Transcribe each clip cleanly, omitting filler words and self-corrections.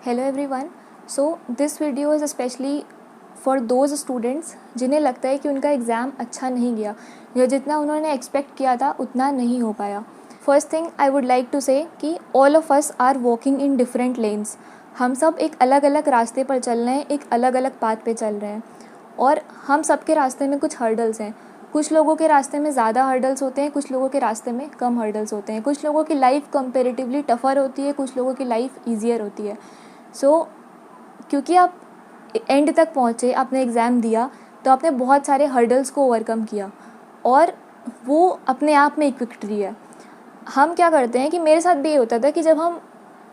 Hello everyone. So this video is especially for those students जिन्हें लगता है कि उनका एग्ज़ाम अच्छा नहीं गया या जितना उन्होंने एक्सपेक्ट किया था उतना नहीं हो पाया. First thing I would like to say कि all of us are walking in different lanes. हम सब एक अलग अलग रास्ते पर चल रहे हैं, एक अलग अलग पाथ पे चल रहे हैं और हम सब के रास्ते में कुछ हर्डल्स हैं. कुछ लोगों के रास्ते में ज़्यादा हर्डल्स होते हैं, कुछ लोगों के रास्ते में कम हर्डल्स होते हैं. कुछ लोगों की लाइफ कंपेरेटिवली टफ़र होती है, कुछ लोगों की लाइफ ईजियर होती है. सो क्योंकि आप एंड तक पहुँचे, आपने एग्ज़ाम दिया, तो आपने बहुत सारे हर्डल्स को ओवरकम किया और वो अपने आप में एक विक्ट्री है. हम क्या करते हैं कि मेरे साथ भी ये होता था कि जब हम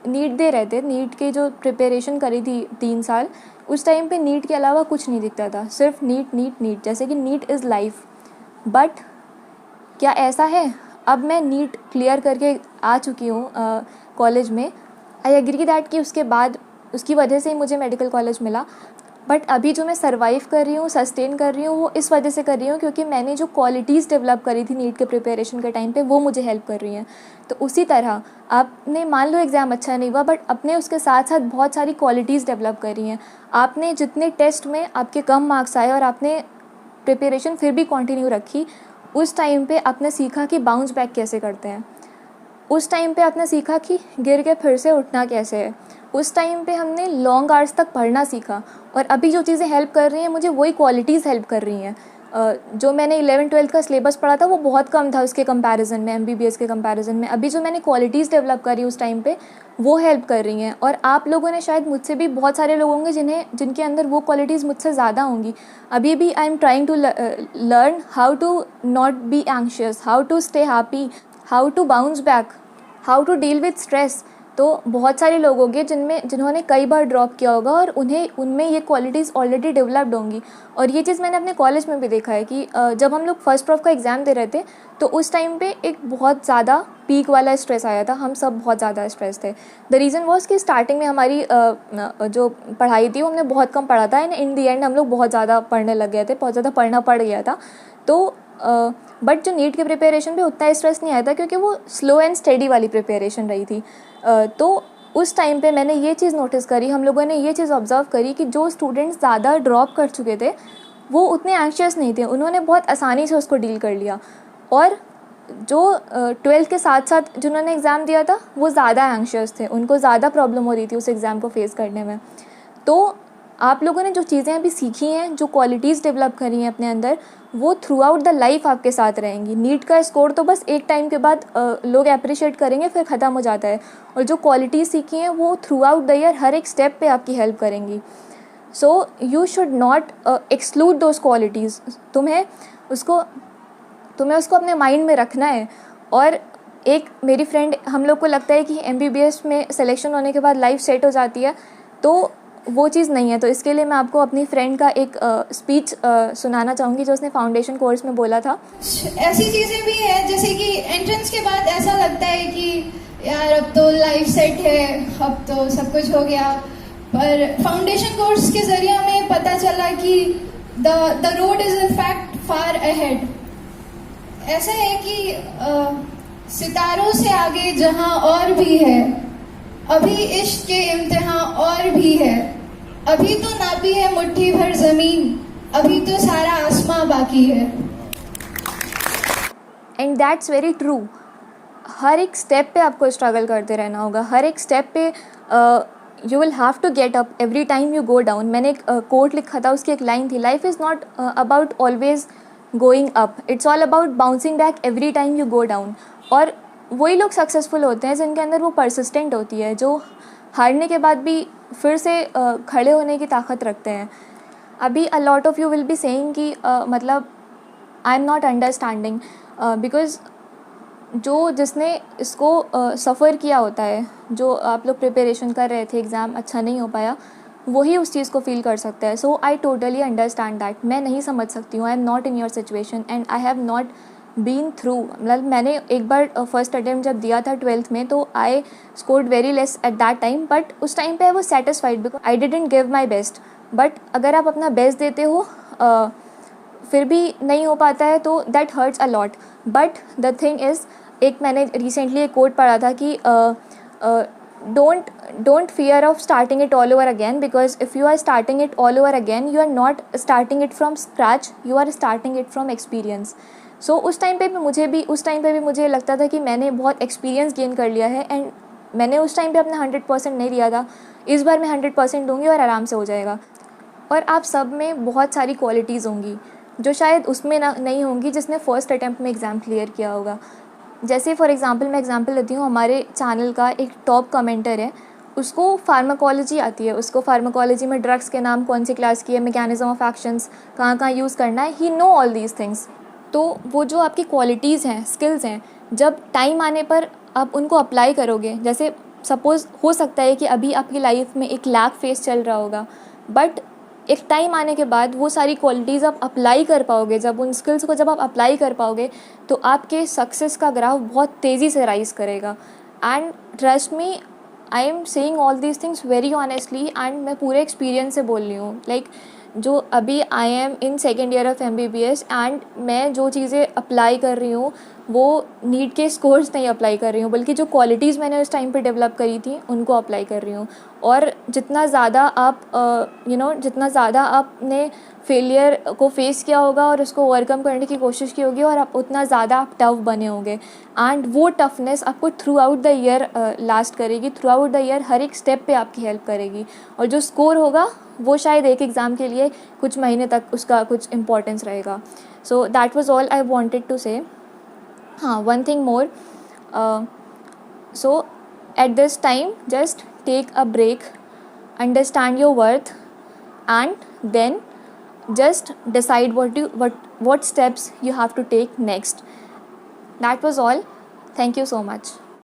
नीट दे रहे थे, नीट की जो प्रिपरेशन करी थी 3 साल, उस टाइम पे नीट के अलावा कुछ नहीं दिखता था, सिर्फ नीट नीट नीट, जैसे कि नीट इज़ लाइफ. बट क्या ऐसा है? अब मैं नीट क्लियर करके आ चुकी हूँ कॉलेज में. आई एग्री दैट कि उसके बाद उसकी वजह से ही मुझे मेडिकल कॉलेज मिला. बट अभी जो मैं सर्वाइव कर रही हूँ, सस्टेन कर रही हूँ, वो इस वजह से कर रही हूँ क्योंकि मैंने जो क्वालिटीज़ डेवलप करी थी नीट के प्रिपरेशन के टाइम पे, वो मुझे हेल्प कर रही हैं. तो उसी तरह आपने मान लो एग्ज़ाम अच्छा नहीं हुआ, बट अपने उसके साथ साथ बहुत सारी क्वालिटीज़ डेवलप करी हैं. आपने जितने टेस्ट में आपके कम मार्क्स आए और आपने प्रिपरेशन फिर भी कंटिन्यू रखी, उस टाइम पे आपने सीखा कि बाउंस बैक कैसे करते हैं. उस टाइम पे आपने सीखा कि गिर के फिर से उठना कैसे है. उस टाइम पे हमने लॉन्ग आवर्स तक पढ़ना सीखा. और अभी जो चीज़ें हेल्प कर रही हैं मुझे, वही क्वालिटीज़ हेल्प कर रही हैं. जो मैंने 11-12 का सिलेबस पढ़ा था वो बहुत कम था उसके कंपैरिजन में, MBBS के कंपैरिजन में. अभी जो मैंने क्वालिटीज़ डेवलप करी उस टाइम पे, वो हेल्प कर रही हैं. और आप लोगों ने शायद मुझसे भी, बहुत सारे लोग होंगे जिनके अंदर वो क्वालिटीज़ मुझसे ज़्यादा होंगी. अभी भी I am trying to learn how to not be anxious, how to stay happy, how to bounce back, how to deal with stress. तो बहुत सारे लोग होंगे जिन्होंने कई बार ड्रॉप किया होगा और उनमें ये क्वालिटीज़ ऑलरेडी डेवलप्ड होंगी. और ये चीज़ मैंने अपने कॉलेज में भी देखा है कि जब हम लोग फर्स्ट प्रॉफ का एग्ज़ाम दे रहे थे तो उस टाइम पे एक बहुत ज़्यादा पीक वाला स्ट्रेस आया था. हम सब बहुत ज़्यादा स्ट्रेस थे. द रीज़न वॉज कि स्टार्टिंग में हमारी जो पढ़ाई थी वो हमने बहुत कम पढ़ा था एंड इन दी एंड हम लोग बहुत ज़्यादा पढ़ने लग गए थे, बहुत ज़्यादा पढ़ना पड़ गया था. तो बट जो नीट के प्रिपरेशन पे उतना स्ट्रेस नहीं आया था क्योंकि वो स्लो एंड स्टेडी वाली प्रिपरेशन रही थी. तो उस टाइम पे मैंने ये चीज़ नोटिस करी, हम लोगों ने ये चीज़ ऑब्ज़र्व करी कि जो स्टूडेंट्स ज़्यादा ड्रॉप कर चुके थे वो उतने एंग्शियस नहीं थे, उन्होंने बहुत आसानी से उसको डील कर लिया. और जो 12th के साथ साथ जिन्होंने एग्ज़ाम दिया था वो ज़्यादा एंग्शियस थे, उनको ज़्यादा प्रॉब्लम हो रही थी उस एग्ज़ाम को फेस करने में. तो आप लोगों ने जो चीज़ें अभी सीखी हैं, जो क्वालिटीज़ डेवलप करी हैं अपने अंदर, वो थ्रू आउट द लाइफ आपके साथ रहेंगी. नीट का स्कोर तो बस एक टाइम के बाद लोग अप्रिशिएट करेंगे, फिर ख़त्म हो जाता है. और जो क्वालिटीज़ सीखी हैं वो थ्रू आउट द ईयर हर एक स्टेप पे आपकी हेल्प करेंगी. So you should not exclude those qualities. तुम्हें उसको अपने माइंड में रखना है. और एक मेरी फ्रेंड, हम लोग को लगता है कि MBBS में सिलेक्शन होने के बाद लाइफ सेट हो जाती है, तो वो चीज़ नहीं है. तो इसके लिए मैं आपको अपनी फ्रेंड का एक स्पीच सुनाना चाहूँगी जो उसने फाउंडेशन कोर्स में बोला था. ऐसी चीज़ें भी हैं जैसे कि एंट्रेंस के बाद ऐसा लगता है कि यार अब तो लाइफ सेट है, अब तो सब कुछ हो गया. पर फाउंडेशन कोर्स के ज़रिए हमें पता चला कि the road is in fact far ahead. ऐसा है कि सितारों से आगे जहां और भी है, अभी इश्क के इम्तिहान और भी है. अभी तो नापी है मुट्ठी भर ज़मीन, अभी तो सारा आसमां बाकी है. And that's very true. हर एक स्टेप पे आपको स्ट्रगल करते रहना होगा. हर एक स्टेप पे you will have to get up every time you go down. मैंने एक कोट लिखा था, उसकी एक लाइन थी, life is not about always going up, it's all about bouncing back every time you go down. और वही लोग सक्सेसफुल होते हैं जिनके अंदर वो परसिस्टेंट होती है, जो हारने के बाद भी फिर से खड़े होने की ताकत रखते हैं. अभी a lot of you will be saying कि मतलब आई एम नॉट अंडरस्टैंडिंग, बिकॉज जिसने इसको सफ़र किया होता है, जो आप लोग प्रिपरेशन कर रहे थे, एग्ज़ाम अच्छा नहीं हो पाया, वही उस चीज़ को फील कर सकता है. So I totally understand that. मैं नहीं समझ सकती हूँ, I am not in your situation and I have not been through. मतलब मैंने एक बार फर्स्ट अटेम्प्ट जब दिया था 12th में, तो I scored very less at that time. But उस टाइम पे I was satisfied because I didn't give my best. But अगर आप अपना बेस्ट देते हो फिर भी नहीं हो पाता है तो that hurts a lot. But the thing is, एक मैंने रिसेंटली एक कोट पढ़ा था कि don't fear of starting it all over again, because if you are starting it all over again, you are not starting it from scratch, you are starting it from experience. So उस time पे भी मुझे लगता था कि मैंने बहुत experience gain कर लिया है, एंड मैंने उस टाइम पे अपना 100% नहीं दिया था. इस बार मैं 100% दूंगी और आराम से हो जाएगा. और आप सब में बहुत सारी क्वालिटीज़ होंगी जो शायद उसमें नहीं होंगी जिसने फ़र्स्ट अटैम्प्ट में एग्ज़ाम क्लियर किया होगा. जैसे फॉर एग्ज़ाम्पल मैं एग्ज़ाम्पल लेती हूँ, हमारे चैनल का एक टॉप कमेंटर है, उसको फार्माकोलॉजी आती है, उसको फार्माकोलॉजी में ड्रग्स के नाम कौन सी क्लास की है, मैकेनिज़्म ऑफ एक्शंस कहाँ कहाँ यूज़ करना है, ही नो ऑल दीज थिंग्स. तो वो जो आपकी क्वालिटीज़ हैं, स्किल्स हैं, जब टाइम आने पर आप उनको अप्लाई करोगे, जैसे सपोज़ हो सकता है कि अभी आपकी लाइफ में एक लैग फेस चल रहा होगा, बट एक टाइम आने के बाद वो सारी क्वालिटीज़ आप अप्लाई कर पाओगे, जब उन स्किल्स को जब आप अप्लाई कर पाओगे तो आपके सक्सेस का ग्राफ बहुत तेज़ी से राइज़ करेगा. And trust me, I am saying all these things very honestly, and मैं पूरे एक्सपीरियंस से बोल रही हूँ. लाइक जो अभी I am in second year of MBBS, and मैं जो चीज़ें अप्लाई कर रही हूँ वो नीट के स्कोर्स नहीं अप्लाई कर रही हूँ, बल्कि जो क्वालिटीज़ मैंने उस टाइम पे डेवलप करी थी उनको अप्लाई कर रही हूँ. और जितना ज़्यादा आप जितना ज़्यादा आपने फेलियर को फेस किया होगा और उसको ओवरकम करने की कोशिश की होगी, और आप उतना ज़्यादा आप टफ बने होंगे, एंड वो टफनेस आपको through out the year last करेगी, थ्रू आउट द ईयर हर एक स्टेप पे आपकी हेल्प करेगी. और जो स्कोर होगा वो शायद एक एग्ज़ाम के लिए कुछ महीने तक उसका कुछ इम्पोर्टेंस रहेगा. So that was all I wanted to say. हाँ, one thing more, so at this time just take a break, understand your worth, and then just decide what steps you have to take next. That was all. Thank you so much.